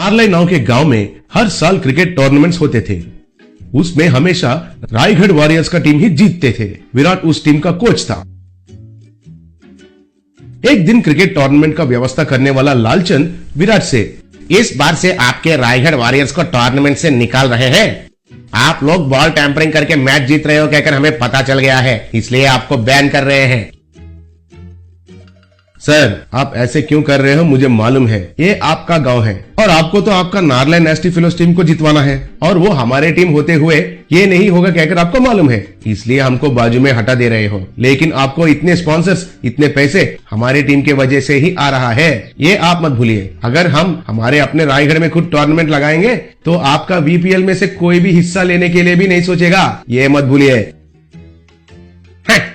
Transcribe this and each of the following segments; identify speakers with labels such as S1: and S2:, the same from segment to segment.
S1: नारलाई नाव के गांव में हर साल क्रिकेट टूर्नामेंट्स होते थे। उसमें हमेशा रायगढ़ वॉरियर्स का टीम ही जीतते थे। विराट उस टीम का कोच था। एक दिन क्रिकेट टूर्नामेंट का व्यवस्था करने वाला लालचंद विराट से,
S2: इस बार से आपके रायगढ़ वॉरियर्स को टूर्नामेंट से निकाल रहे हैं। आप लोग बॉल टैंपरिंग करके मैच जीत रहे हो कहकर हमें पता चल गया है, इसलिए आपको बैन कर रहे हैं।
S1: सर, आप ऐसे क्यों कर रहे हो मुझे मालूम है, ये आपका गांव है और आपको तो आपका नारलाई नेस्टी फिलोस टीम को जितवाना है और वो हमारे टीम होते हुए ये नहीं होगा कहकर आपको मालूम है, इसलिए हमको बाजू में हटा दे रहे हो। लेकिन आपको इतने स्पॉन्सर्स, इतने पैसे हमारे टीम के वजह से ही आ रहा है, ये आप मत भूलिए। अगर हम हमारे अपने रायगढ़ में खुद टूर्नामेंट लगाएंगे तो आपका बीपीएल में से कोई भी हिस्सा लेने के लिए भी नहीं सोचेगा, ये मत भूलिए।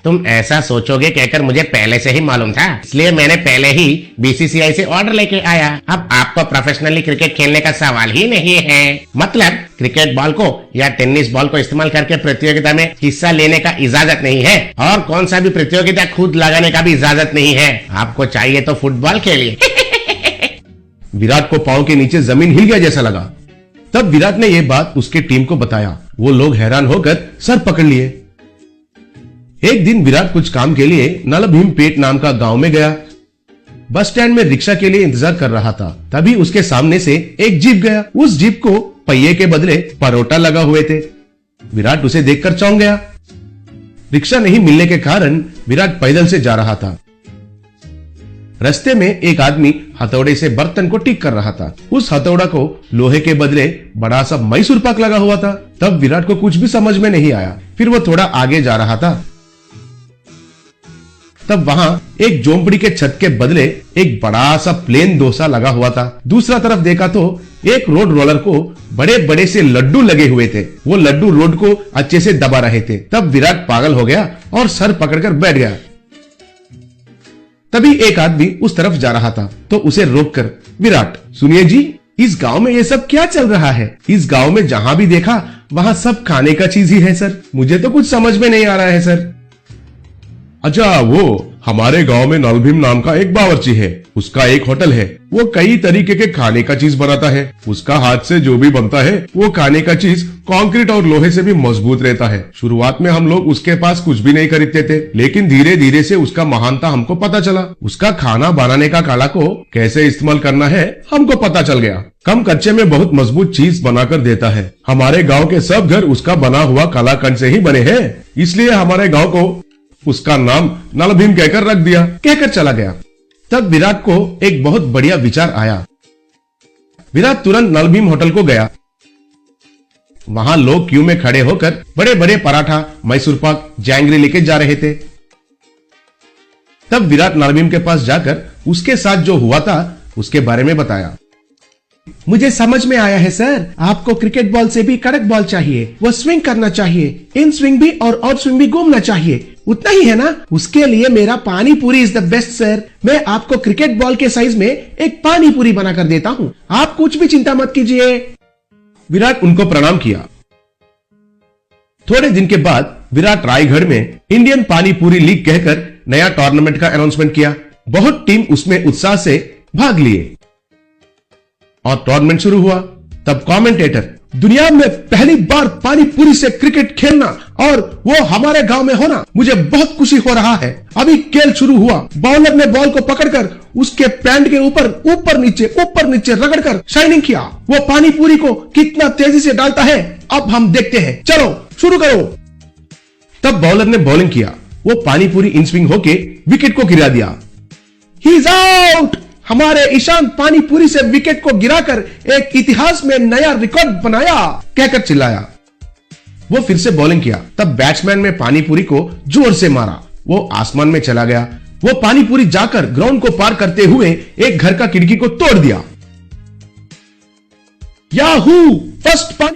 S2: तुम ऐसा सोचोगे कहकर मुझे पहले से ही मालूम था, इसलिए मैंने पहले ही बीसीसीआई से ऑर्डर लेके आया। अब आपको प्रोफेशनली क्रिकेट खेलने का सवाल ही नहीं है। मतलब क्रिकेट बॉल को या टेनिस बॉल को इस्तेमाल करके प्रतियोगिता में हिस्सा लेने का इजाजत नहीं है और कौन सा भी प्रतियोगिता खुद लगाने का भी इजाजत नहीं है। आपको चाहिए तो फुटबॉल खेलिए।
S1: विराट को पांव के नीचे जमीन हिल गया जैसा लगा। तब विराट ने यह बात उसके टीम को बताया। वो लोग हैरान होकर सर पकड़ लिए। एक दिन विराट कुछ काम के लिए नलभीमपेट नाम का गांव में गया। बस स्टैंड में रिक्शा के लिए इंतजार कर रहा था। तभी उसके सामने से एक जीप गया। उस जीप को पहिए के बदले परोटा लगा हुए थे। विराट उसे देखकर चौंक गया। रिक्शा नहीं मिलने के कारण विराट पैदल से जा रहा था। रास्ते में एक आदमी हथौड़े से बर्तन को ठीक कर रहा था। उस हथौड़ा को लोहे के बदले बड़ा सा मैसूर पाक लगा हुआ था। तब विराट को कुछ भी समझ में नहीं आया। फिर वो थोड़ा आगे जा रहा था। तब वहां एक झोंपड़ी के छत के बदले एक बड़ा सा प्लेन डोसा लगा हुआ था। दूसरा तरफ देखा तो एक रोड रोलर को बड़े बड़े से लड्डू लगे हुए थे। वो लड्डू रोड को अच्छे से दबा रहे थे। तब विराट पागल हो गया और सर पकड़कर बैठ गया। तभी एक आदमी उस तरफ जा रहा था तो उसे रोककर, विराट सुनिए जी, इस गांव में ये सब क्या चल रहा है? इस गांव में जहां भी देखा वहां सब खाने का चीज ही है सर। मुझे तो कुछ समझ में नहीं आ रहा है सर। अच्छा, वो हमारे गांव में नलभीम नाम का एक बावर्ची है। उसका एक होटल है। वो कई तरीके के खाने का चीज बनाता है। उसका हाथ से जो भी बनता है वो खाने का चीज कंक्रीट और लोहे से भी मजबूत रहता है। शुरुआत में हम लोग उसके पास कुछ भी नहीं खरीदते थे, लेकिन धीरे धीरे से उसका महानता हमको पता चला। उसका खाना बनाने का कला को कैसे इस्तेमाल करना है हमको पता चल गया। कम खर्चे में बहुत मजबूत चीज बनाकर देता है। हमारे गाँव के सब घर उसका बना हुआ कलाकंद से ही बने हैं, इसलिए हमारे गाँव को उसका नाम नलभीम कहकर रख दिया। कहकर चला गया। तब विराट को एक बहुत बढ़िया विचार आया। विराट तुरंत नलभीम होटल को गया। वहां लोग क्यू में खड़े होकर बड़े बड़े पराठा, मैसूर पाक, जैंगरी लेके जा रहे थे। तब विराट नलभीम के पास जाकर उसके साथ जो हुआ था उसके बारे में बताया।
S3: मुझे समझ में आया है सर, आपको क्रिकेट बॉल से भी कड़क बॉल चाहिए, वो स्विंग करना चाहिए, इन स्विंग भी और आउट स्विंग भी घूमना चाहिए, उतना ही है ना? उसके लिए मेरा पानी पूरी इज द बेस्ट सर। मैं आपको क्रिकेट बॉल के साइज में एक पानी पूरी बना कर देता हूँ, आप कुछ भी चिंता मत कीजिए।
S1: विराट उनको प्रणाम किया। थोड़े दिन के बाद विराट रायगढ़ में इंडियन पानी पूरी लीग कहकर नया टूर्नामेंट का अनाउंसमेंट किया। बहुत टीम उसमें उत्साह से भाग लिए और टूर्नामेंट शुरू हुआ। तब कमेंटेटर, दुनिया में पहली बार पानी पूरी से क्रिकेट खेलना और वो हमारे गांव में होना, मुझे बहुत खुशी हो रहा है। अभी खेल शुरू हुआ। बॉलर ने बॉल को पकड़कर उसके पैंट के ऊपर नीचे रगड़कर शाइनिंग किया। वो पानी पूरी को कितना तेजी से डालता है अब हम देखते हैं। चलो शुरू करो। तब बॉलर ने बॉलिंग किया। वो पानी पूरी इन स्विंग होके विकेट को गिरा दिया। He is out. हमारे ईशान पानी पूरी से विकेट को गिराकर एक इतिहास में नया रिकॉर्ड बनाया कहकर चिल्लाया। वो फिर से बॉलिंग किया। तब बैट्समैन ने पानी पूरी को जोर से मारा। वो आसमान में चला गया। वो पानी पूरी जाकर ग्राउंड को पार करते हुए एक घर का खिड़की को तोड़ दिया। याहू! फर्स्ट पानी